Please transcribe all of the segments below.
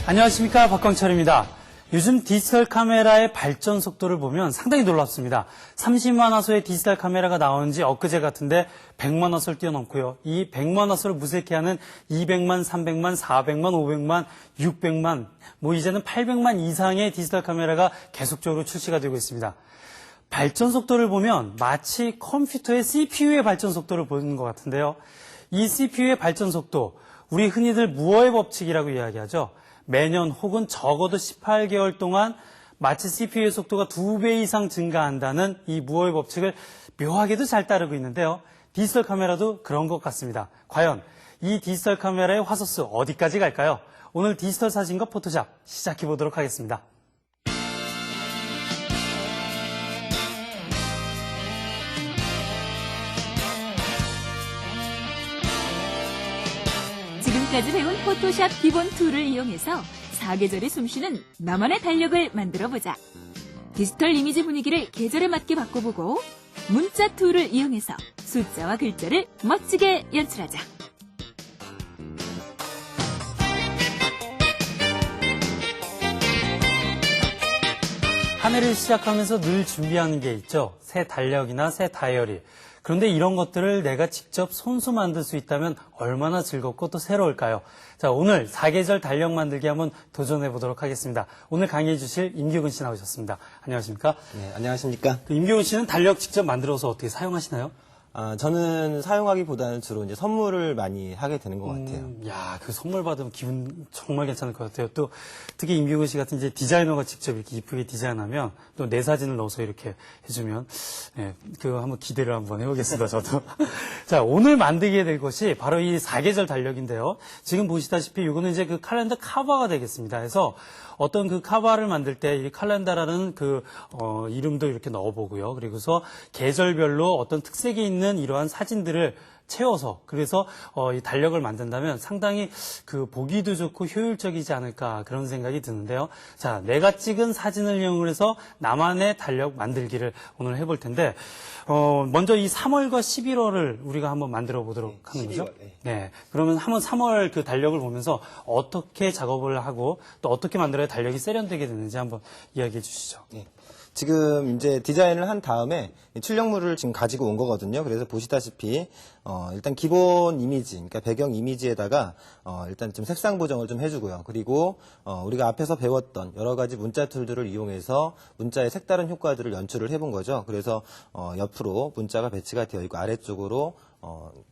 안녕하십니까, 박광철입니다. 요즘 디지털 카메라의 발전 속도를 보면 상당히 놀랍습니다. 30만 화소의 디지털 카메라가 나온 지 엊그제 같은데 100만 화소를 뛰어넘고요. 이 100만 화소를 무색해 하는 200만, 300만, 400만, 500만, 600만, 이제는 800만 이상의 디지털 카메라가 계속적으로 출시가 되고 있습니다. 발전 속도를 보면 마치 컴퓨터의 CPU의 발전 속도를 보는 것 같은데요. 이 CPU의 발전 속도, 우리 흔히들 무어의 법칙이라고 이야기하죠. 매년 혹은 적어도 18개월 동안 마치 CPU의 속도가 2배 이상 증가한다는 이 무어의 법칙을 묘하게도 잘 따르고 있는데요. 디지털 카메라도 그런 것 같습니다. 과연 이 디지털 카메라의 화소수 어디까지 갈까요? 오늘 디지털 사진과 포토샵 시작해 보도록 하겠습니다. 지금까지 배운 포토샵 기본 툴을 이용해서 사계절이 숨쉬는 나만의 달력을 만들어보자. 디지털 이미지 분위기를 계절에 맞게 바꿔보고 문자 툴을 이용해서 숫자와 글자를 멋지게 연출하자. 한 해를 시작하면서 늘 준비하는 게 있죠. 새 달력이나 새 다이어리. 그런데 이런 것들을 내가 직접 손수 만들 수 있다면 얼마나 즐겁고 또 새로울까요? 자, 오늘 사계절 달력 만들기 한번 도전해 보도록 하겠습니다. 오늘 강의해 주실 임규근 씨 나오셨습니다. 안녕하십니까? 네, 안녕하십니까? 임규근 씨는 달력 직접 만들어서 어떻게 사용하시나요? 저는 사용하기보다는 주로 이제 선물을 많이 하게 되는 것 같아요. 야, 그 선물 받으면 기분 정말 괜찮을 것 같아요. 또 특히 임규근 씨 같은 이제 디자이너가 직접 이렇게 이쁘게 디자인하면 또 내 사진을 넣어서 이렇게 해주면 그거 한번 기대를 한번 해보겠습니다. 저도. 자, 오늘 만들게 될 것이 바로 이 사계절 달력인데요. 지금 보시다시피 이거는 이제 그 칼렌더 카바가 되겠습니다. 그래서 어떤 그 카바를 만들 때 이 칼렌더라는 그 이름도 이렇게 넣어보고요. 그리고서 계절별로 어떤 특색이 있는 이러한 사진들을 채워서 그래서 이 달력을 만든다면 상당히 그 보기도 좋고 효율적이지 않을까 그런 생각이 드는데요. 자, 내가 찍은 사진을 이용을 해서 나만의 달력 만들기를 오늘 해볼 텐데 먼저 이 3월과 11월을 우리가 한번 만들어 보도록 하는 거죠. 12월, 네. 그러면 한번 3월 그 달력을 보면서 어떻게 작업을 하고 또 어떻게 만들어야 달력이 세련되게 되는지 한번 이야기해 주시죠. 네. 지금 이제 디자인을 한 다음에 출력물을 지금 가지고 온 거거든요. 그래서 보시다시피 일단 기본 이미지, 그러니까 배경 이미지에다가 일단 좀 색상 보정을 좀 해주고요. 그리고 우리가 앞에서 배웠던 여러 가지 문자 툴들을 이용해서 문자의 색다른 효과들을 연출을 해본 거죠. 그래서 옆으로 문자가 배치가 되어 있고 아래쪽으로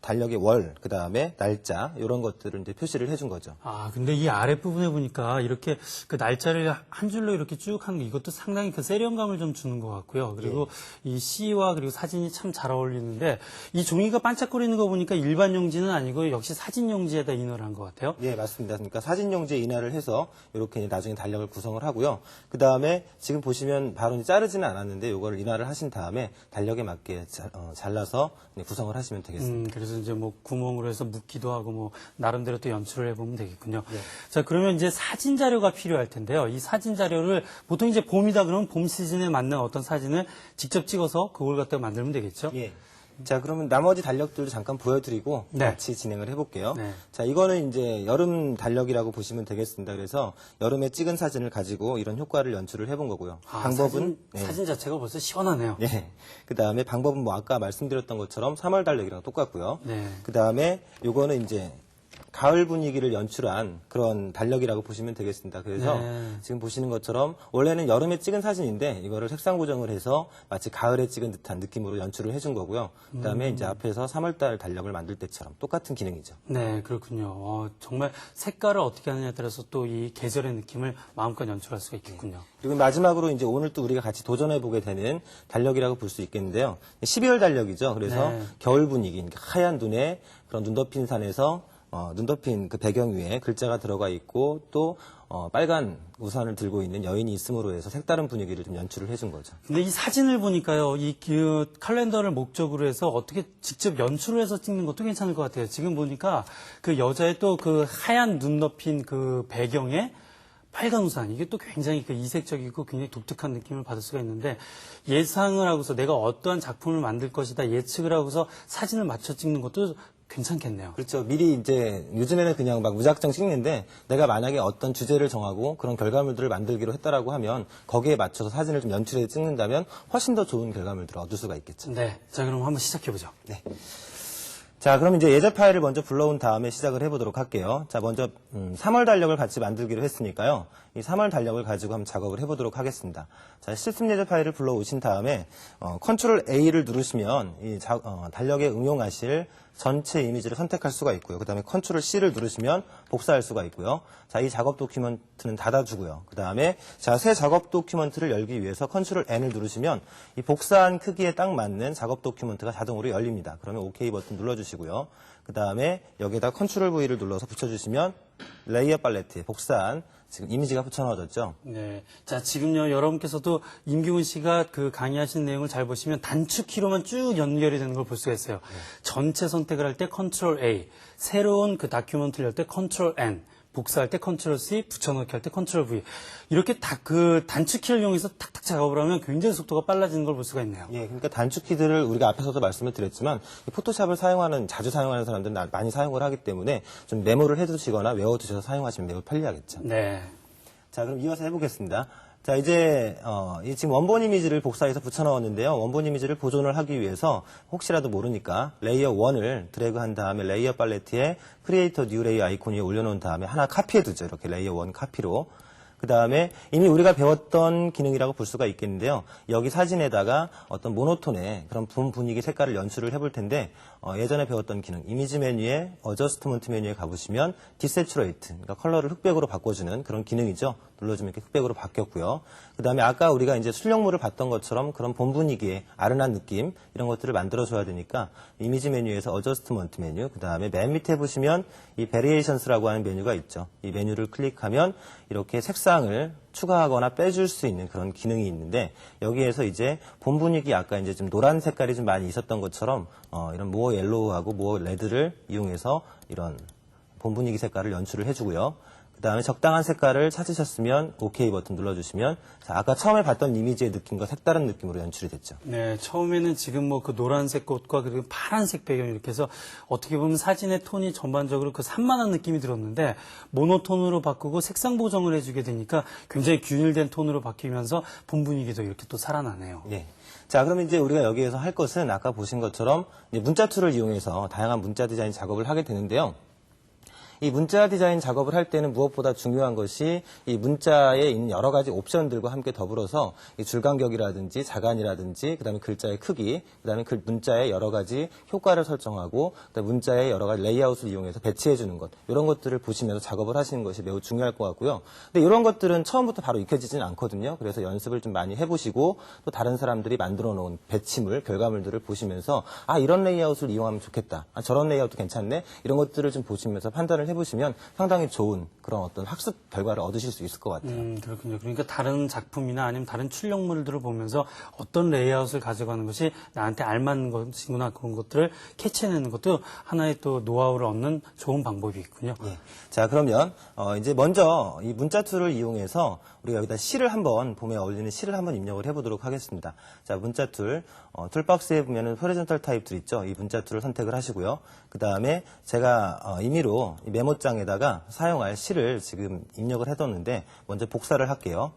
달력의 월, 그 다음에 날짜, 이런 것들을 이제 표시를 해준 거죠. 아, 근데 이 아랫부분에 보니까 이렇게 그 날짜를 한 줄로 이렇게 쭉 하는 게 이것도 상당히 그 세련감을 좀 주는 것 같고요. 그리고 이 시와 그리고 사진이 참 잘 어울리는데 이 종이가 반짝거리는 거 보니까 일반 용지는 아니고 역시 사진 용지에다 인화를 한 것 같아요. 예, 맞습니다. 그러니까 사진 용지에 인화를 해서 이렇게 이제 나중에 달력을 구성을 하고요. 그 다음에 지금 보시면 바로 이제 자르지는 않았는데 이거를 인화를 하신 다음에 달력에 맞게 잘라서 구성을 하시면 되겠습니다. 그래서 이제 구멍으로 해서 묶기도 하고 나름대로 또 연출을 해보면 되겠군요. 네. 자, 그러면 이제 사진 자료가 필요할 텐데요. 이 사진 자료를 보통 이제 봄이다 그러면 봄 시즌에 맞는 어떤 사진을 직접 찍어서 그걸 갖다가 만들면 되겠죠? 예. 자, 그러면 나머지 달력들도 잠깐 보여드리고 네. 같이 진행을 해볼게요. 네. 자, 이거는 이제 여름 달력이라고 보시면 되겠습니다. 그래서 여름에 찍은 사진을 가지고 이런 효과를 연출을 해본 거고요. 방법은 사진 자체가 벌써 시원하네요. 네. 그 다음에 방법은 아까 말씀드렸던 것처럼 3월 달력이랑 똑같고요. 네. 그 다음에 요거는 이제 가을 분위기를 연출한 그런 달력이라고 보시면 되겠습니다. 그래서 지금 보시는 것처럼 원래는 여름에 찍은 사진인데 이거를 색상 고정을 해서 마치 가을에 찍은 듯한 느낌으로 연출을 해준 거고요. 그다음에 이제 앞에서 3월달 달력을 만들 때처럼 똑같은 기능이죠. 네, 그렇군요. 정말 색깔을 어떻게 하느냐에 따라서 또 이 계절의 느낌을 마음껏 연출할 수가 있겠군요. 그리고 마지막으로 이제 오늘 또 우리가 같이 도전해보게 되는 달력이라고 볼 수 있겠는데요. 12월 달력이죠. 그래서 겨울 분위기, 그러니까 하얀 눈에 그런 눈 덮인 산에서 눈 덮인 그 배경 위에 글자가 들어가 있고 또 빨간 우산을 들고 있는 여인이 있음으로 해서 색다른 분위기를 좀 연출을 해준 거죠. 근데 이 사진을 보니까요, 이 칼렌더를 목적으로 해서 어떻게 직접 연출을 해서 찍는 것도 괜찮을 것 같아요. 지금 보니까 그 여자의 또 그 하얀 눈 덮인 그 배경에 빨간 우산, 이게 또 굉장히 그 이색적이고 굉장히 독특한 느낌을 받을 수가 있는데 예상을 하고서 내가 어떠한 작품을 만들 것이다 예측을 하고서 사진을 맞춰 찍는 것도 괜찮겠네요. 그렇죠. 미리 이제 요즘에는 그냥 막 무작정 찍는데 내가 만약에 어떤 주제를 정하고 그런 결과물들을 만들기로 했다라고 하면 거기에 맞춰서 사진을 좀 연출해 찍는다면 훨씬 더 좋은 결과물들을 얻을 수가 있겠죠. 네. 자, 그럼 한번 시작해보죠. 네. 자, 그럼 이제 예제 파일을 먼저 불러온 다음에 시작을 해보도록 할게요. 자, 먼저 3월 달력을 같이 만들기로 했으니까요. 이 3월 달력을 가지고 한번 작업을 해보도록 하겠습니다. 자, 실습 예제 파일을 불러오신 다음에 컨트롤 A를 누르시면 이 달력에 응용하실 전체 이미지를 선택할 수가 있고요. 그 다음에 컨트롤 C를 누르시면 복사할 수가 있고요. 자, 이 작업 도큐먼트는 닫아주고요. 그 다음에 자, 새 작업 도큐먼트를 열기 위해서 컨트롤 N을 누르시면 이 복사한 크기에 딱 맞는 작업 도큐먼트가 자동으로 열립니다. 그러면 OK 버튼 눌러주시고요. 그 다음에 여기에다 컨트롤 V를 눌러서 붙여주시면 레이어 팔레트에 복사한 지금 이미지가 붙여넣어졌죠. 네. 자, 지금요, 여러분께서도 임기훈 씨가 그 강의하신 내용을 잘 보시면 단축키로만 쭉 연결이 되는 걸 볼 수가 있어요. 전체 선택을 할 때 컨트롤 A, 새로운 그 다큐멘트를 열 때 컨트롤 N, 복사할 때 컨트롤 C, 붙여넣기 할 때 컨트롤 V. 이렇게 다 그 단축키를 이용해서 탁탁 작업을 하면 굉장히 속도가 빨라지는 걸 볼 수가 있네요. 예, 그러니까 단축키들을 우리가 앞에서도 말씀을 드렸지만 이 포토샵을 자주 사용하는 사람들은 많이 사용을 하기 때문에 좀 메모를 해두시거나 외워두셔서 사용하시면 매우 편리하겠죠. 네. 자, 그럼 이어서 해보겠습니다. 자, 이제 이 지금 원본 이미지를 복사해서 붙여넣었는데요. 원본 이미지를 보존을 하기 위해서 혹시라도 모르니까 레이어 1을 드래그한 다음에 레이어 팔레트에 크리에이터 뉴 레이어 아이콘 위에 올려놓은 다음에 하나 카피해두죠. 이렇게 레이어 1 카피로. 그 다음에 이미 우리가 배웠던 기능이라고 볼 수가 있겠는데요. 여기 사진에다가 어떤 모노톤의 그런 분위기 색깔을 연출을 해볼 텐데 예전에 배웠던 기능 이미지 메뉴에 어저스트먼트 메뉴에 가보시면 디세츄레이트 그러니까 컬러를 흑백으로 바꿔주는 그런 기능이죠. 눌러주면 이렇게 흑백으로 바뀌었고요. 그 다음에 아까 우리가 이제 출력물을 봤던 것처럼 그런 본 분위기의 아른한 느낌 이런 것들을 만들어줘야 되니까 이미지 메뉴에서 어저스트먼트 메뉴 그 다음에 맨 밑에 보시면 이 베리에이션스라고 하는 메뉴가 있죠. 이 메뉴를 클릭하면 이렇게 색상을 추가하거나 빼줄 수 있는 그런 기능이 있는데 여기에서 이제 본 분위기 아까 이제 좀 노란 색깔이 좀 많이 있었던 것처럼 이런 모어 옐로우하고 모어 레드를 이용해서 이런 본 분위기 색깔을 연출을 해주고요. 그 다음에 적당한 색깔을 찾으셨으면 OK 버튼 눌러주시면 자, 아까 처음에 봤던 이미지의 느낌과 색다른 느낌으로 연출이 됐죠. 네, 처음에는 지금 뭐 그 노란색 꽃과 그리고 파란색 배경 이렇게 해서 어떻게 보면 사진의 톤이 전반적으로 그 산만한 느낌이 들었는데 모노톤으로 바꾸고 색상 보정을 해주게 되니까 굉장히 균일된 톤으로 바뀌면서 본 분위기도 이렇게 또 살아나네요. 네. 자, 그러면 이제 우리가 여기에서 할 것은 아까 보신 것처럼 이제 문자 툴을 이용해서 다양한 문자 디자인 작업을 하게 되는데요. 이 문자 디자인 작업을 할 때는 무엇보다 중요한 것이 이 문자에 있는 여러 가지 옵션들과 함께 더불어서 이 줄간격이라든지 자간이라든지 그다음에 글자의 크기, 그다음에 그 문자의 여러 가지 효과를 설정하고 그다음에 문자의 여러 가지 레이아웃을 이용해서 배치해 주는 것 이런 것들을 보시면서 작업을 하시는 것이 매우 중요할 것 같고요. 근데 이런 것들은 처음부터 바로 익혀지지는 않거든요. 그래서 연습을 좀 많이 해보시고 또 다른 사람들이 만들어 놓은 배치물, 결과물들을 보시면서 아 이런 레이아웃을 이용하면 좋겠다. 아 저런 레이아웃도 괜찮네. 이런 것들을 좀 보시면서 판단을 해보시면 상당히 좋은 그런 어떤 학습 결과를 얻으실 수 있을 것 같아요. 그렇군요. 그러니까 다른 작품이나 아니면 다른 출력물들을 보면서 어떤 레이아웃을 가져가는 것이 나한테 알맞는 것이구나 그런 것들을 캐치해내는 것도 하나의 또 노하우를 얻는 좋은 방법이 있군요. 예. 자, 그러면 이제 먼저 이 문자 툴을 이용해서 우리가 여기다 시를 한번 봄에 어울리는 시를 한번 입력을 해보도록 하겠습니다. 자, 문자 툴 툴박스에 보면은 호리존탈 타입들 있죠. 이 문자 툴을 선택을 하시고요. 그 다음에 제가 임의로 이 메모장에다가 사용할 시를 지금 입력을 해뒀는데 먼저 복사를 할게요.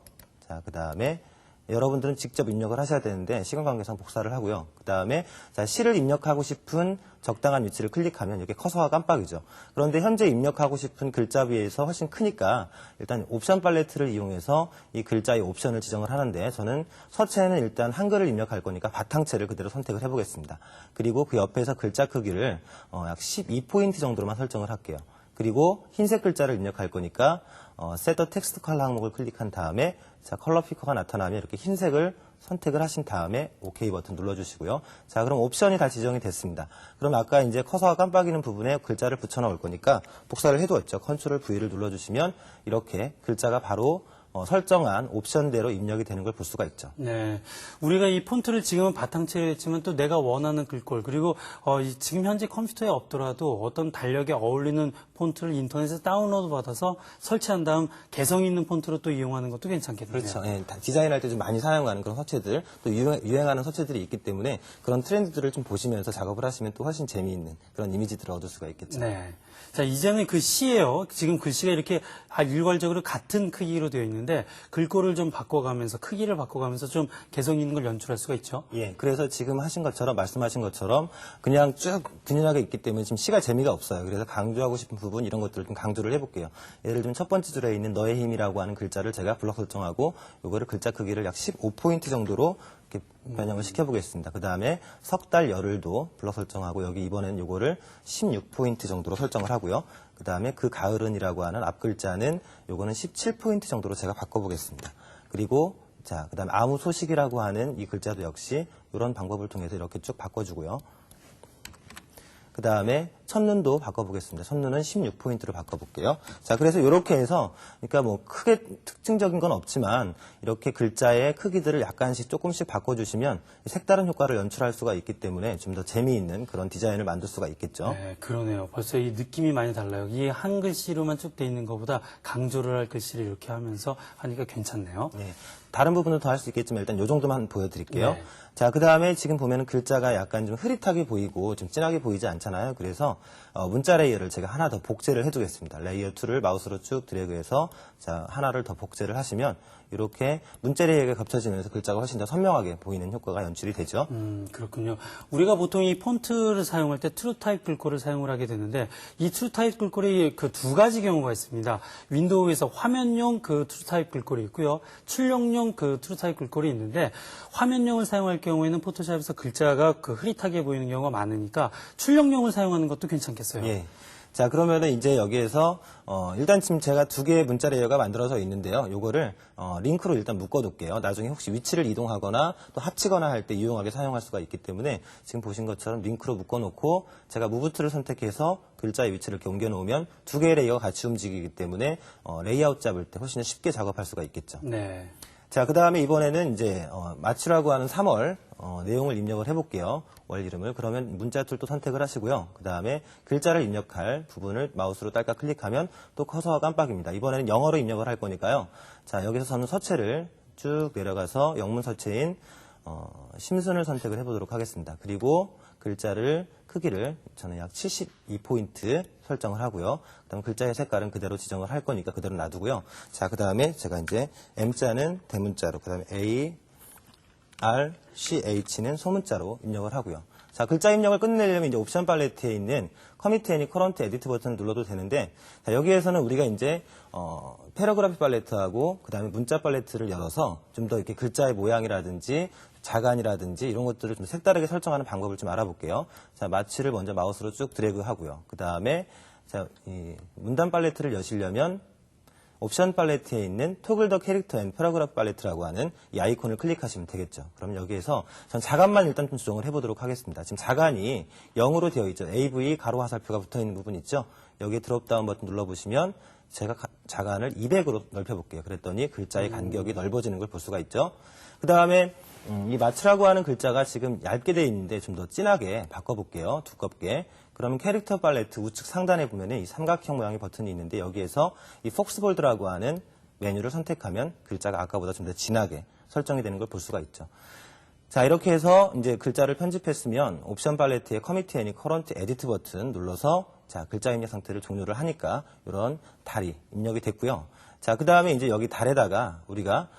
자, 그 다음에 여러분들은 직접 입력을 하셔야 되는데 시간 관계상 복사를 하고요. 그 다음에 자, 시를 입력하고 싶은 적당한 위치를 클릭하면 이렇게 커서가 깜빡이죠. 그런데 현재 입력하고 싶은 글자 비해서 훨씬 크니까 일단 옵션 팔레트를 이용해서 이 글자의 옵션을 지정을 하는데 저는 서체에는 일단 한글을 입력할 거니까 바탕체를 그대로 선택을 해보겠습니다. 그리고 그 옆에서 글자 크기를 약 12포인트 정도로만 설정을 할게요. 그리고 흰색 글자를 입력할 거니까 Set the Text 컬러 항목을 클릭한 다음에 자, 컬러 피커가 나타나면 이렇게 흰색을 선택을 하신 다음에 OK 버튼 눌러주시고요. 자, 그럼 옵션이 다 지정이 됐습니다. 그럼 아까 이제 커서가 깜빡이는 부분에 글자를 붙여 넣을 거니까 복사를 해두었죠. 컨트롤 V를 눌러주시면 이렇게 글자가 바로 설정한 옵션대로 입력이 되는 걸 볼 수가 있죠. 네. 우리가 이 폰트를 지금은 바탕체로 했지만 또 내가 원하는 글꼴, 그리고 지금 현재 컴퓨터에 없더라도 어떤 달력에 어울리는 폰트를 인터넷에서 다운로드 받아서 설치한 다음 개성 있는 폰트로 또 이용하는 것도 괜찮겠네요. 그렇죠. 예, 디자인할 때 좀 많이 사용하는 그런 서체들, 또 유행하는 서체들이 있기 때문에 그런 트렌드들을 좀 보시면서 작업을 하시면 또 훨씬 재미있는 그런 이미지들을 얻을 수가 있겠죠. 네. 자, 이제는 글씨예요. 지금 글씨가 이렇게 일괄적으로 같은 크기로 되어 있는데 글꼴을 좀 바꿔가면서 크기를 바꿔가면서 좀 개성 있는 걸 연출할 수가 있죠. 예, 그래서 지금 하신 것처럼 말씀하신 것처럼 그냥 쭉 균일하게 있기 때문에 지금 시가 재미가 없어요. 그래서 강조하고 싶은 부분 이런 것들을 좀 강조를 해볼게요. 예를 들면 첫 번째 줄에 있는 너의 힘이라고 하는 글자를 제가 블럭 설정하고 요거를 글자 크기를 약 15포인트 정도로 이렇게 변형을 시켜보겠습니다. 그 다음에 석, 달, 열흘도 블럭 설정하고 여기 이번에는 요거를 16포인트 정도로 설정을 하고요. 그 다음에 그 가을은이라고 하는 앞 글자는 요거는 17포인트 정도로 제가 바꿔보겠습니다. 그리고 자, 그 다음에 아무 소식이라고 하는 이 글자도 역시 이런 방법을 통해서 이렇게 쭉 바꿔주고요. 그 다음에 첫눈도 바꿔보겠습니다. 첫눈은 16포인트로 바꿔볼게요. 자, 그래서 이렇게 해서, 그러니까 뭐 크게 특징적인 건 없지만, 이렇게 글자의 크기들을 약간씩 조금씩 바꿔주시면 색다른 효과를 연출할 수가 있기 때문에 좀 더 재미있는 그런 디자인을 만들 수가 있겠죠. 네, 그러네요. 벌써 이 느낌이 많이 달라요. 이 한 글씨로만 쭉 돼 있는 것보다 강조를 할 글씨를 이렇게 하면서 하니까 괜찮네요. 네. 다른 부분도 더 할 수 있겠지만 일단 이 정도만 보여드릴게요. 네. 자, 그 다음에 지금 보면은 글자가 약간 좀 흐릿하게 보이고 좀 진하게 보이지 않잖아요. 그래서 문자 레이어를 제가 하나 더 복제를 해두겠습니다. 레이어 2를 마우스로 쭉 드래그해서 자, 하나를 더 복제를 하시면 이렇게 문자 레이어가 겹쳐지면서 글자가 훨씬 더 선명하게 보이는 효과가 연출이 되죠. 그렇군요. 우리가 보통 이 폰트를 사용할 때 트루타입 글꼴을 사용을 하게 되는데 이 트루타입 글꼴이 그 두 가지 경우가 있습니다. 윈도우에서 화면용 그 트루타입 글꼴이 있고요. 출력용 그 트루타입 글꼴이 있는데 화면용을 사용할 경우에는 포토샵에서 글자가 그 흐릿하게 보이는 경우가 많으니까 출력용을 사용하는 것도 괜찮겠어요. 예. 자, 그러면은 이제 여기에서 일단 지금 제가 두 개의 문자 레이어가 만들어져 있는데요. 요거를 링크로 일단 묶어 놓을게요. 나중에 혹시 위치를 이동하거나 또 합치거나 할 때 유용하게 사용할 수가 있기 때문에 지금 보신 것처럼 링크로 묶어 놓고 제가 무브 툴을 선택해서 글자의 위치를 이렇게 옮겨 놓으면 두 개의 레이어가 같이 움직이기 때문에 레이아웃 잡을 때 훨씬 더 쉽게 작업할 수가 있겠죠. 네. 자, 그 다음에 이번에는 이제 마추라고 하는 3월 내용을 입력을 해볼게요. 월 이름을. 그러면 문자 툴도 선택을 하시고요. 그 다음에 글자를 입력할 부분을 마우스로 딸깍 클릭하면 또 커서가 깜빡입니다. 이번에는 영어로 입력을 할 거니까요. 자, 여기서 저는 서체를 쭉 내려가서 영문 서체인 심순을 선택을 해보도록 하겠습니다. 그리고 글자를 크기를 저는 약 72포인트 설정을 하고요. 그다음 글자의 색깔은 그대로 지정을 할 거니까 그대로 놔두고요. 자, 그다음에 제가 이제 M자는 대문자로, 그다음에 A, R, C, H는 소문자로 입력을 하고요. 자, 글자 입력을 끝내려면 이제 옵션 팔레트에 있는 커미트 애니 커런트 에디트 버튼을 눌러도 되는데, 자, 여기에서는 우리가 이제 패러그래프 팔레트하고 그다음에 문자 팔레트를 열어서 좀 더 이렇게 글자의 모양이라든지 자간이라든지 이런 것들을 좀 색다르게 설정하는 방법을 좀 알아볼게요. 자, 마취를 먼저 마우스로 쭉 드래그 하고요. 그 다음에 자, 이 문단 팔레트를 여시려면 옵션 팔레트에 있는 토글 더 캐릭터 앤 패러그래프 팔레트라고 하는 이 아이콘을 클릭하시면 되겠죠. 그럼 여기에서 전 자간만 일단 좀 조정을 해보도록 하겠습니다. 지금 자간이 0으로 되어 있죠. AV 가로 화살표가 붙어 있는 부분 있죠. 여기에 드롭다운 버튼 눌러보시면 제가 자간을 200으로 넓혀볼게요. 그랬더니 글자의 간격이 넓어지는 걸 볼 수가 있죠. 그 다음에 이 마츠라고 하는 글자가 지금 얇게 되어 있는데 좀 더 진하게 바꿔볼게요. 두껍게. 그러면 캐릭터 팔레트 우측 상단에 보면 이 삼각형 모양의 버튼이 있는데 여기에서 이 폭스볼드라고 하는 메뉴를 선택하면 글자가 아까보다 좀 더 진하게 설정이 되는 걸 볼 수가 있죠. 자, 이렇게 해서 이제 글자를 편집했으면 옵션 팔레트의 커미트 애니 커런트 에디트 버튼 눌러서 자, 글자 입력 상태를 종료를 하니까 이런 달이 입력이 됐고요. 자, 그 다음에 이제 여기 달에다가 우리가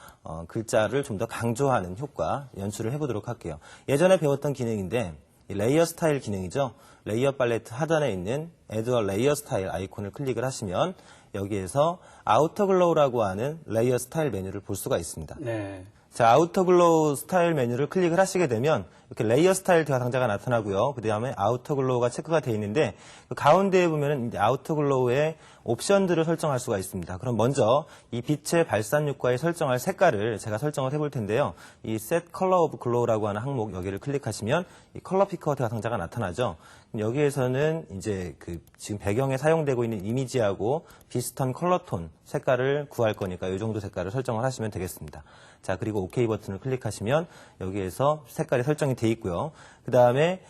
글자를 좀 더 강조하는 효과 연출을 해보도록 할게요. 예전에 배웠던 기능인데 이 레이어 스타일 기능이죠. 레이어 팔레트 하단에 있는 Add a Layer Style 아이콘을 클릭을 하시면 여기에서 아우터 글로우라고 하는 레이어 스타일 메뉴를 볼 수가 있습니다. 네. 자, 아우터 글로우 스타일 메뉴를 클릭을 하시게 되면 이렇게 레이어 스타일 대상자가 나타나고요. 그 다음에 아우터 글로우가 체크가 되어 있는데 그 가운데에 보면은 이제 아우터 글로우의 옵션들을 설정할 수가 있습니다. 그럼 먼저 이 빛의 발산율과에 설정할 색깔을 제가 설정을 해볼 텐데요. 이 Set Color of Glow라고 하는 항목 여기를 클릭하시면 이 컬러 피커 대상자가 나타나죠. 여기에서는 이제 그 지금 배경에 사용되고 있는 이미지하고 비슷한 컬러톤 색깔을 구할 거니까 이 정도 색깔을 설정을 하시면 되겠습니다. 자, 그리고 OK 버튼을 클릭하시면 여기에서 색깔이 설정이 되어 있고요. 그 다음에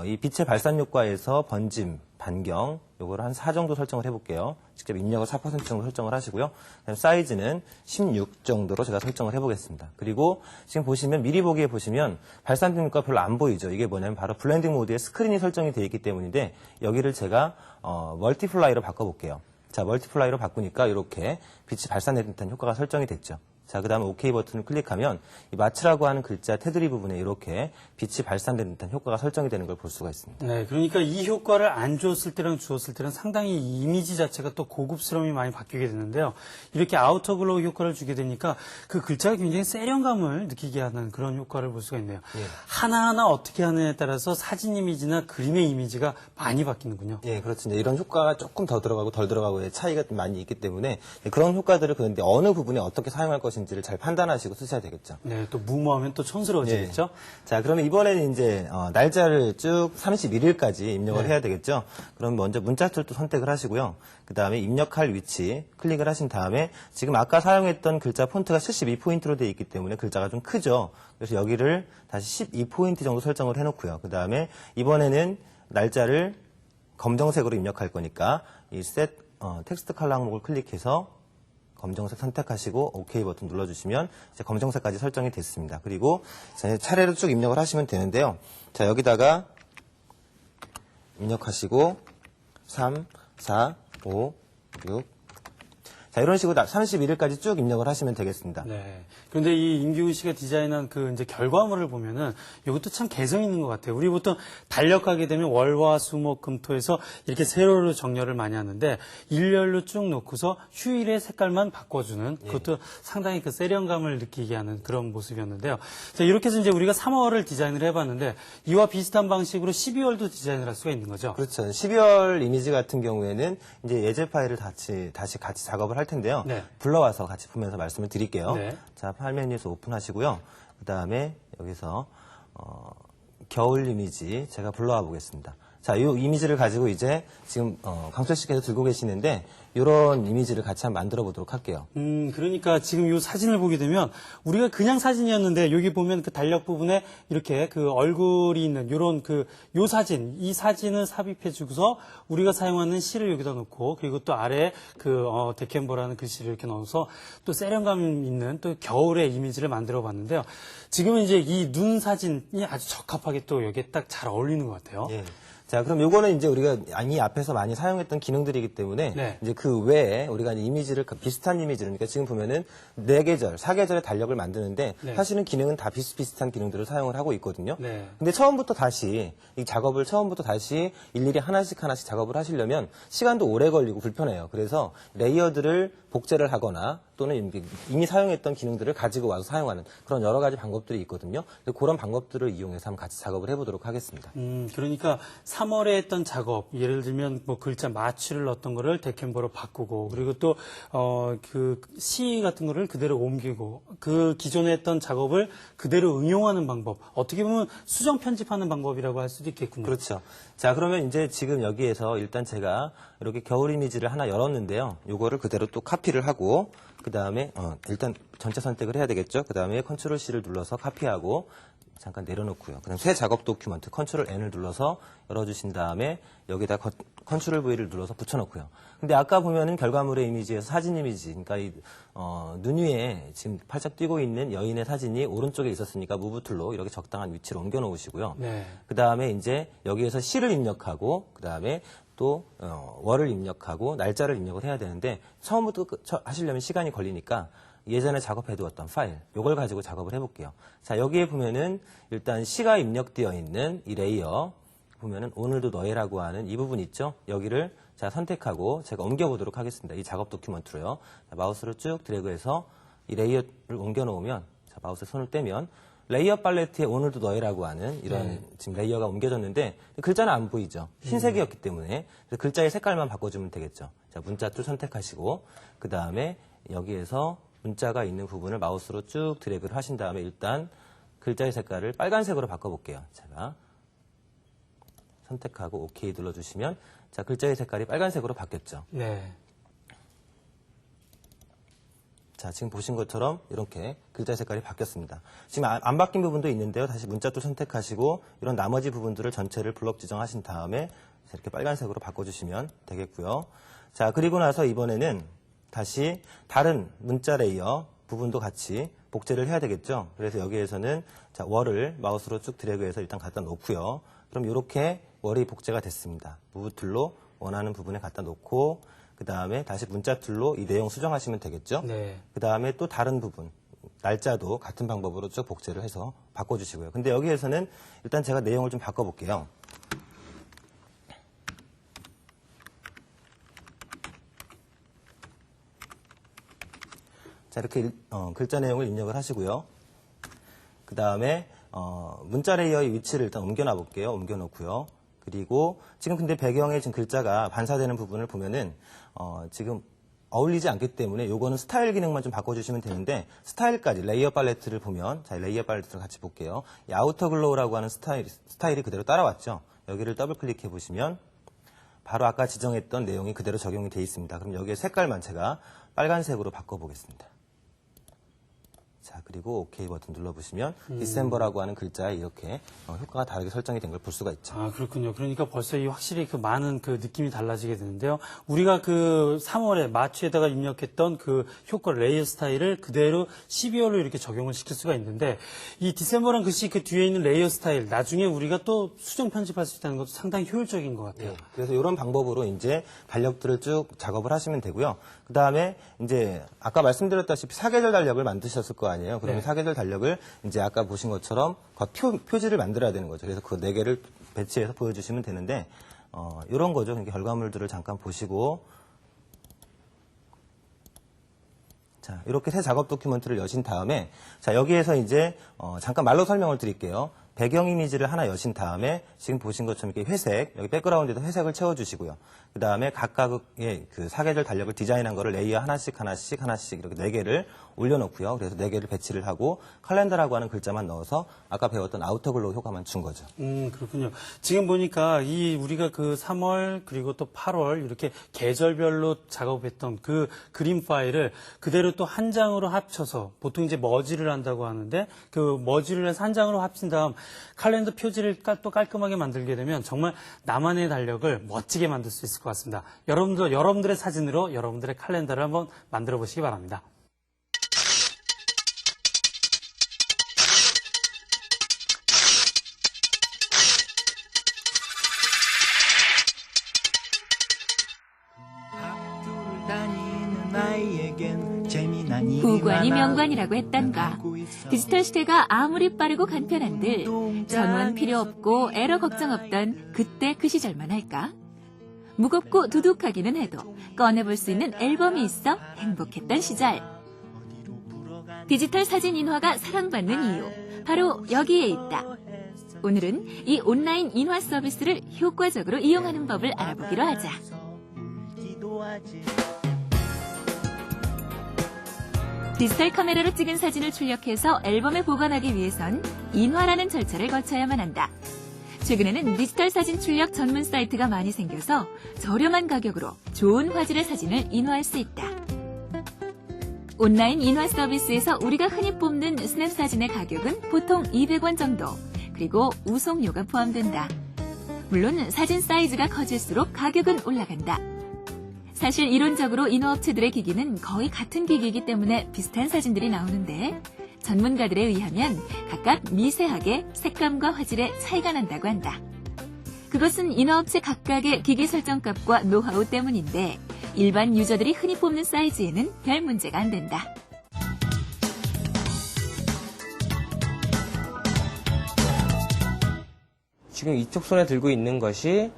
이 빛의 발산 효과에서 번짐, 반경 요거를 한 4 정도 설정을 해볼게요. 직접 입력을 4% 정도 설정을 하시고요. 그다음 사이즈는 16 정도로 제가 설정을 해보겠습니다. 그리고 지금 보시면 미리 보기에 보시면 발산 효과 별로 안 보이죠. 이게 뭐냐면 바로 블렌딩 모드에 스크린이 설정이 되어 있기 때문인데 여기를 제가 멀티플라이로 바꿔볼게요. 자, 멀티플라이로 바꾸니까 이렇게 빛이 발산되는 듯한 효과가 설정이 됐죠. 자, 그 다음에 OK 버튼을 클릭하면 이 마츠라고 하는 글자 테두리 부분에 이렇게 빛이 발산되는 듯한 효과가 설정이 되는 걸 볼 수가 있습니다. 네, 그러니까 이 효과를 안 주었을 때랑 주었을 때는 상당히 이 이미지 자체가 또 고급스러움이 많이 바뀌게 되는데요. 이렇게 아우터 글로우 효과를 주게 되니까 그 글자가 굉장히 세련감을 느끼게 하는 그런 효과를 볼 수가 있네요. 예. 하나하나 어떻게 하느냐에 따라서 사진 이미지나 그림의 이미지가 많이 바뀌는군요. 예, 그렇습니다. 이런 효과가 조금 더 들어가고 덜 들어가고의 차이가 좀 많이 있기 때문에 그런 효과들을 그런데 어느 부분에 어떻게 사용할 것인지를 잘 판단하시고 쓰셔야 되겠죠. 네, 또 무모하면 또 촌스러워지겠죠. 자, 그러면 이번에는 이제 날짜를 쭉 31일까지 입력을 네. 해야 되겠죠. 그럼 먼저 문자 툴도 선택을 하시고요. 그 다음에 입력할 위치 클릭을 하신 다음에 지금 아까 사용했던 글자 폰트가 72포인트로 되어 있기 때문에 글자가 좀 크죠. 그래서 여기를 다시 12포인트 정도 설정을 해놓고요. 그 다음에 이번에는 날짜를 검정색으로 입력할 거니까 이 Set 텍스트 컬러 항목을 클릭해서 검정색 선택하시고 OK 버튼 눌러주시면 이제 검정색까지 설정이 됐습니다. 그리고 이제 차례로 쭉 입력을 하시면 되는데요. 자, 여기다가 입력하시고 3, 4, 5, 6. 자, 이런 식으로 31일까지 쭉 입력을 하시면 되겠습니다. 네. 그런데 이 임기훈 씨가 디자인한 그 이제 결과물을 보면은 이것도 참 개성 있는 것 같아요. 우리 보통 달력하게 되면 월화 수목 금토에서 이렇게 세로로 정렬을 많이 하는데 일렬로 쭉 놓고서 휴일의 색깔만 바꿔주는 그것도 상당히 그 세련감을 느끼게 하는 그런 모습이었는데요. 자, 이렇게 해서 이제 우리가 3월을 디자인을 해봤는데 이와 비슷한 방식으로 12월도 디자인을 할 수가 있는 거죠. 그렇죠. 12월 이미지 같은 경우에는 이제 예제 파일을 다시 같이 작업을 할 텐데요. 네. 불러와서 같이 보면서 말씀을 드릴게요. 네. 자, 파일 메뉴에서 오픈하시고요. 그 다음에 여기서 겨울 이미지 제가 불러와 보겠습니다. 자, 이 이미지를 가지고 이제 지금 강철 씨께서 들고 계시는데 이런 이미지를 같이 한번 만들어 보도록 할게요. 그러니까 지금 이 사진을 보게 되면 우리가 그냥 사진이었는데 여기 보면 그 달력 부분에 이렇게 그 얼굴이 있는 요런 요 사진, 이 사진을 삽입해 주고서 우리가 사용하는 시를 여기다 놓고 그리고 또 아래에 데켄버라는 글씨를 이렇게 넣어서 또 세련감 있는 또 겨울의 이미지를 만들어 봤는데요. 지금은 이제 이 눈 사진이 아주 적합하게 또 여기에 딱 잘 어울리는 것 같아요. 예. 자, 그럼 요거는 이제 우리가 이 앞에서 많이 사용했던 기능들이기 때문에 네. 이제 그 외에 우리가 이미지를 비슷한 이미지를 그러니까 지금 보면은 4계절, 4계절의 달력을 만드는데 네. 사실은 기능은 다 비슷비슷한 기능들을 사용을 하고 있거든요. 네. 근데 처음부터 다시 이 작업을 처음부터 다시 일일이 하나씩 작업을 하시려면 시간도 오래 걸리고 불편해요. 그래서 레이어들을 복제를 하거나 또는 이미 사용했던 기능들을 가지고 와서 사용하는 그런 여러 가지 방법들이 있거든요. 그런 방법들을 이용해서 한번 같이 작업을 해보도록 하겠습니다. 그러니까 3월에 했던 작업, 예를 들면 뭐 글자 마취를 넣었던 거를 데켄버로 바꾸고, 그리고 또, 그 시 같은 거를 그대로 옮기고, 그 기존에 했던 작업을 그대로 응용하는 방법, 어떻게 보면 수정 편집하는 방법이라고 할 수도 있겠군요. 그렇죠. 자, 그러면 이제 지금 여기에서 일단 제가 이렇게 겨울 이미지를 하나 열었는데요. 요거를 그대로 또 카피를 하고, 그 다음에, 일단 전체 선택을 해야 되겠죠. 그 다음에 컨트롤 C를 눌러서 카피하고, 잠깐 내려놓고요. 그다음 새 작업 도큐먼트 컨트롤 N을 눌러서 열어주신 다음에 여기다 컨트롤 V를 눌러서 붙여놓고요. 근데 아까 보면은 결과물의 이미지에서 사진 이미지, 그러니까 눈 위에 지금 팔짝 뛰고 있는 여인의 사진이 오른쪽에 있었으니까 무브 툴로 이렇게 적당한 위치로 옮겨 놓으시고요. 네. 그 다음에 이제 여기에서 시를 입력하고 그 다음에 또 월을 입력하고 날짜를 입력을 해야 되는데 처음부터 하시려면 시간이 걸리니까 예전에 작업해두었던 파일, 요걸 가지고 작업을 해볼게요. 자, 여기에 보면은 일단 시가 입력되어 있는 이 레이어 보면은 오늘도 너희라고 하는 이 부분 있죠? 여기를 자 선택하고 제가 옮겨보도록 하겠습니다. 이 작업 도큐먼트로요. 자, 마우스를 쭉 드래그해서 이 레이어를 옮겨놓으면 자, 마우스에 손을 떼면 레이어 팔레트에 오늘도 너희라고 하는 이런 지금 레이어가 옮겨졌는데 글자는 안 보이죠. 흰색이었기 때문에 그래서 글자의 색깔만 바꿔주면 되겠죠. 자, 문자 툴 선택하시고 그 다음에 여기에서 문자가 있는 부분을 마우스로 쭉 드래그를 하신 다음에 일단 글자의 색깔을 빨간색으로 바꿔볼게요. 제가 선택하고 OK 눌러주시면 자, 글자의 색깔이 빨간색으로 바뀌었죠. 네. 자, 지금 보신 것처럼 이렇게 글자 색깔이 바뀌었습니다. 지금 안 바뀐 부분도 있는데요. 다시 문자 툴 선택하시고 이런 나머지 부분들을 전체를 블럭 지정하신 다음에 이렇게 빨간색으로 바꿔주시면 되겠고요. 자, 그리고 나서 이번에는 다시 다른 문자 레이어 부분도 같이 복제를 해야 되겠죠. 그래서 여기에서는 자, 월을 마우스로 쭉 드래그해서 일단 갖다 놓고요. 그럼 이렇게 월이 복제가 됐습니다. 무브 툴로 원하는 부분에 갖다 놓고 그 다음에 다시 문자 툴로 이 내용 수정하시면 되겠죠. 네. 그 다음에 또 다른 부분, 날짜도 같은 방법으로 쭉 복제를 해서 바꿔주시고요. 근데 여기에서는 일단 제가 내용을 좀 바꿔볼게요. 자, 이렇게 글자 내용을 입력을 하시고요. 그 다음에 문자 레이어의 위치를 일단 옮겨놔 볼게요. 옮겨놓고요. 그리고 지금 근데 배경에 지금 글자가 반사되는 부분을 보면은 지금 어울리지 않기 때문에 요거는 스타일 기능만 좀 바꿔주시면 되는데 스타일까지 레이어 팔레트를 보면 자, 레이어 팔레트를 같이 볼게요. 이 아우터 글로우라고 하는 스타일이 그대로 따라왔죠. 여기를 더블 클릭해 보시면 바로 아까 지정했던 내용이 그대로 적용이 되어 있습니다. 그럼 여기에 색깔만 제가 빨간색으로 바꿔보겠습니다. 자, 그리고 OK 버튼 눌러보시면 디셈버라고 하는 글자에 이렇게 효과가 다르게 설정이 된 걸 볼 수가 있죠. 아, 그렇군요. 그러니까 벌써 이 확실히 그 많은 그 느낌이 달라지게 되는데요. 우리가 그 3월에 마취에다가 입력했던 그 효과 레이어 스타일을 그대로 12월로 이렇게 적용을 시킬 수가 있는데 이 디셈버란 글씨 그 뒤에 있는 레이어 스타일 나중에 우리가 또 수정 편집할 수 있다는 것도 상당히 효율적인 것 같아요. 그래서 이런 방법으로 이제 달력들을 쭉 작업을 하시면 되고요. 그 다음에 이제 아까 말씀드렸다시피 사계절 달력을 만드셨을 거 아니에요. 그러면 네. 사계절 달력을 이제 아까 보신 것처럼 표지를 만들어야 되는 거죠. 그래서 그 4개를 배치해서 보여주시면 되는데 이런 거죠. 그러니까 결과물들을 잠깐 보시고 자, 이렇게 새 작업 도큐먼트를 여신 다음에 자, 여기에서 이제 잠깐 말로 설명을 드릴게요. 배경 이미지를 하나 여신 다음에 지금 보신 것처럼 이렇게 회색, 여기 백그라운드에도 회색을 채워주시고요. 그 다음에 각각의 그 사계절 달력을 디자인한 거를 레이어 하나씩 이렇게 4개를 올려놓고요. 그래서 4개를 배치를 하고 칼렌더라고 하는 글자만 넣어서 아까 배웠던 아우터글로우 효과만 준 거죠. 그렇군요. 지금 보니까 이 우리가 그 3월 그리고 또 8월 이렇게 계절별로 작업했던 그 그림 파일을 그대로 또 한 장으로 합쳐서 보통 이제 머지를 한다고 하는데 그 머지를 해서 한 장으로 합친 다음 칼렌더 표지를 또 깔끔하게 만들게 되면 정말 나만의 달력을 멋지게 만들 수 있을 것 같습니다. 여러분들의 사진으로 여러분들의 칼렌더를 한번 만들어 보시기 바랍니다. 구관이 명관이라고 했던가. 디지털 시대가 아무리 빠르고 간편한들 전원 필요 없고 에러 걱정 없던 그때 그 시절만 할까? 무겁고 두둑하기는 해도 꺼내볼 수 있는 앨범이 있어 행복했던 시절. 디지털 사진 인화가 사랑받는 이유, 바로 여기에 있다. 오늘은 이 온라인 인화 서비스를 효과적으로 이용하는 법을 알아보기로 하자. 디지털 카메라로 찍은 사진을 출력해서 앨범에 보관하기 위해선 인화라는 절차를 거쳐야만 한다. 최근에는 디지털 사진 출력 전문 사이트가 많이 생겨서 저렴한 가격으로 좋은 화질의 사진을 인화할 수 있다. 온라인 인화 서비스에서 우리가 흔히 뽑는 스냅 사진의 가격은 보통 200원 정도, 그리고 우송료가 포함된다. 물론 사진 사이즈가 커질수록 가격은 올라간다. 사실 이론적으로 인화업체들의 기기는 거의 같은 기기이기 때문에 비슷한 사진들이 나오는데 전문가들에 의하면 각각 미세하게 색감과 화질에 차이가 난다고 한다. 그것은 인화업체 각각의 기기 설정값과 노하우 때문인데 일반 유저들이 흔히 뽑는 사이즈에는 별 문제가 안 된다. 지금 이쪽 손에 들고 있는 것이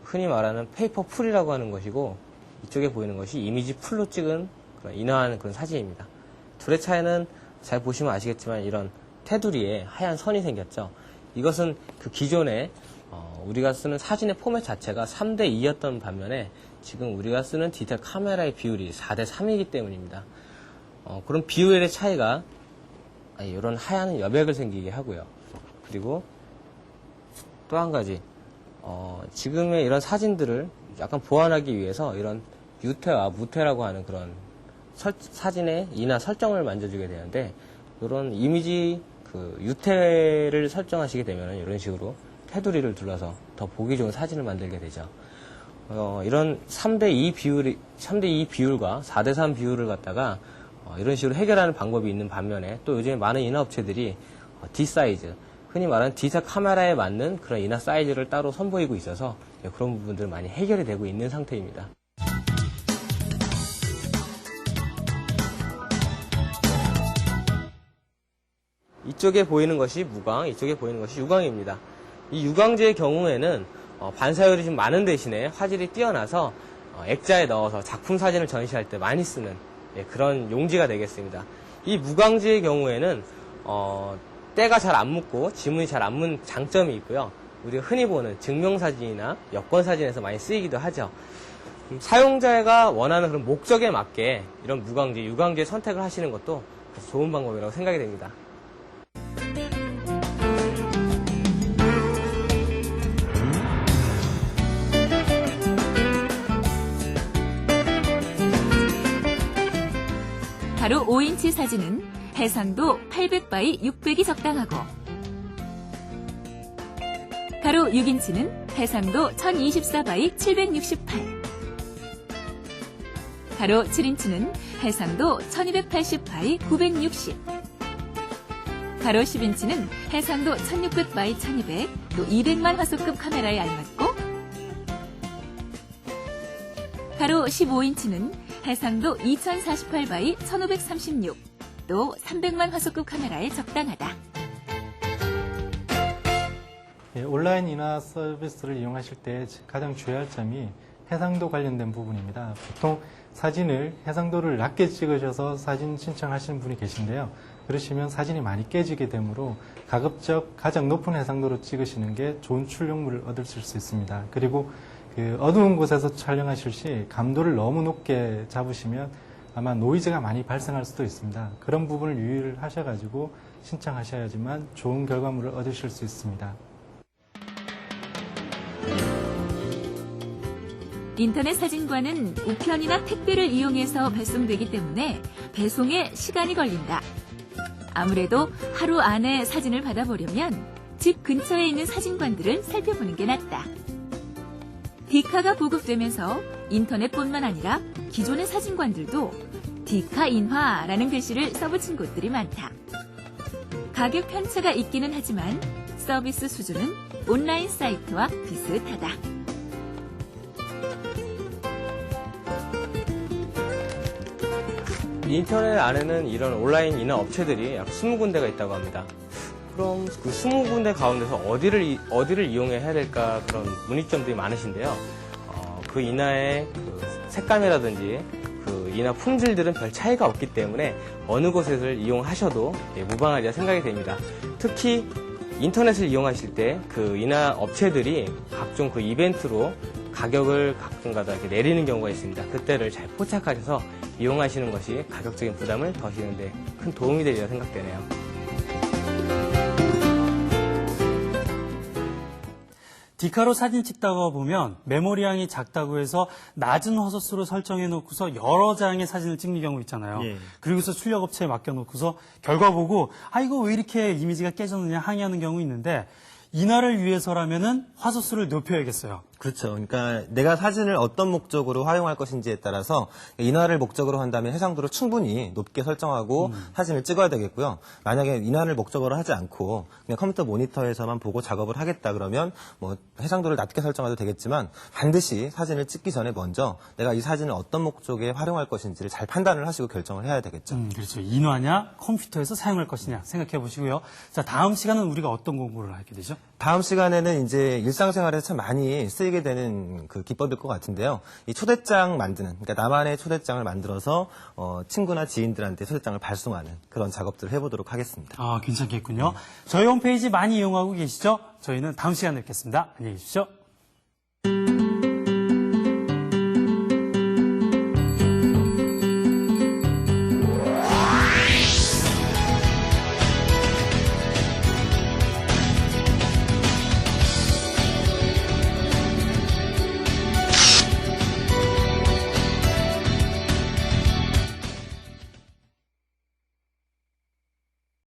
흔히 말하는 페이퍼 풀이라고 하는 것이고 이쪽에 보이는 것이 이미지 풀로 찍은 그런 인화한 그런 사진입니다. 둘의 차이는 잘 보시면 아시겠지만 이런 테두리에 하얀 선이 생겼죠. 이것은 그 기존에 우리가 쓰는 사진의 포맷 자체가 3:2였던 반면에 지금 우리가 쓰는 디지털 카메라의 비율이 4:3이기 때문입니다. 그런 비율의 차이가 이런 하얀 여백을 생기게 하고요. 그리고 또 한 가지, 지금의 이런 사진들을 약간 보완하기 위해서 이런 유태와 무태라고 하는 그런 사진의 이나 설정을 만져주게 되는데, 이런 이미지 그 유태를 설정하시게 되면 이런 식으로 테두리를 둘러서 더 보기 좋은 사진을 만들게 되죠. 이런 3:2 비율과 4:3 비율을 갖다가 이런 식으로 해결하는 방법이 있는 반면에, 또 요즘에 많은 인화 업체들이 D 사이즈, 흔히 말하는 디지털 카메라에 맞는 그런 인화 사이즈를 따로 선보이고 있어서 그런 부분들 많이 해결이 되고 있는 상태입니다. 이쪽에 보이는 것이 무광, 이쪽에 보이는 것이 유광입니다. 이 유광제의 경우에는 반사율이 좀 많은 대신에 화질이 뛰어나서 액자에 넣어서 작품 사진을 전시할 때 많이 쓰는 그런 용지가 되겠습니다. 이 무광지의 경우에는 때가 잘 안 묻고 지문이 잘 안 묻는 장점이 있고요. 우리가 흔히 보는 증명사진이나 여권사진에서 많이 쓰이기도 하죠. 사용자가 원하는 그런 목적에 맞게 이런 무광지, 유광지의 선택을 하시는 것도 좋은 방법이라고 생각이 됩니다. 가로 5인치 사진은 해상도 800바이 600이 적당하고, 가로 6인치는 해상도 1024바이 768, 가로 7인치는 해상도 1280바이 960, 가로 10인치는 해상도 1600바이 1200, 또 200만 화소급 카메라에 알맞고, 가로 15인치는 해상도 2048바이 1536, 또 300만 화소급 카메라에 적당하다. 온라인 인화 서비스를 이용하실 때 가장 주의할 점이 해상도 관련된 부분입니다. 보통 사진을 해상도를 낮게 찍으셔서 사진 신청하시는 분이 계신데요. 그러시면 사진이 많이 깨지게 되므로 가급적 가장 높은 해상도로 찍으시는 게 좋은 출력물을 얻으실 수 있습니다. 그리고 어두운 곳에서 촬영하실 시 감도를 너무 높게 잡으시면 아마 노이즈가 많이 발생할 수도 있습니다. 그런 부분을 유의를 하셔가지고 신청하셔야지만 좋은 결과물을 얻으실 수 있습니다. 인터넷 사진관은 우편이나 택배를 이용해서 배송되기 때문에 배송에 시간이 걸린다. 아무래도 하루 안에 사진을 받아보려면 집 근처에 있는 사진관들을 살펴보는 게 낫다. 디카가 보급되면서 인터넷뿐만 아니라 기존의 사진관들도 디카 인화라는 글씨를 써붙인 곳들이 많다. 가격 편차가 있기는 하지만 서비스 수준은 온라인 사이트와 비슷하다. 인터넷 안에는 이런 온라인 인화 업체들이 약 20군데가 있다고 합니다. 그럼 그 20군데 가운데서 어디를 이용해야 될까, 그런 문의점들이 많으신데요. 그 인화의 그 색감이라든지 그 인화 품질들은 별 차이가 없기 때문에 어느 곳을 이용하셔도 무방하리라 생각이 됩니다. 특히 인터넷을 이용하실 때 그 인화 업체들이 각종 그 이벤트로 가격을 가끔가다 이렇게 내리는 경우가 있습니다. 그때를 잘 포착하셔서 이용하시는 것이 가격적인 부담을 덜시는데 큰 도움이 되리라 생각되네요. 디카로 사진 찍다가 보면 메모리양이 작다고 해서 낮은 화소수로 설정해 놓고서 여러 장의 사진을 찍는 경우 있잖아요. 예. 그리고서 출력업체에 맡겨 놓고서 결과 보고 이거 왜 이렇게 이미지가 깨졌느냐 항의하는 경우 있는데, 인화를 위해서라면은 화소수를 높여야겠어요. 그렇죠. 그러니까 내가 사진을 어떤 목적으로 활용할 것인지에 따라서 인화를 목적으로 한다면 해상도를 충분히 높게 설정하고 사진을 찍어야 되겠고요. 만약에 인화를 목적으로 하지 않고 그냥 컴퓨터 모니터에서만 보고 작업을 하겠다 그러면 뭐 해상도를 낮게 설정해도 되겠지만, 반드시 사진을 찍기 전에 먼저 내가 이 사진을 어떤 목적에 활용할 것인지를 잘 판단을 하시고 결정을 해야 되겠죠. 그렇죠. 인화냐 컴퓨터에서 사용할 것이냐 생각해 보시고요. 자, 다음 시간은 우리가 어떤 공부를 하게 되죠? 다음 시간에는 이제 일상생활에서 참 많이 쓰이는 쓰이게 되는 그 기법일 것 같은데요. 이 초대장 만드는, 그러니까 나만의 초대장을 만들어서 친구나 지인들한테 초대장을 발송하는 그런 작업들을 해보도록 하겠습니다. 괜찮겠군요. 저희 홈페이지 많이 이용하고 계시죠? 저희는 다음 시간에 뵙겠습니다. 안녕히 계십시오.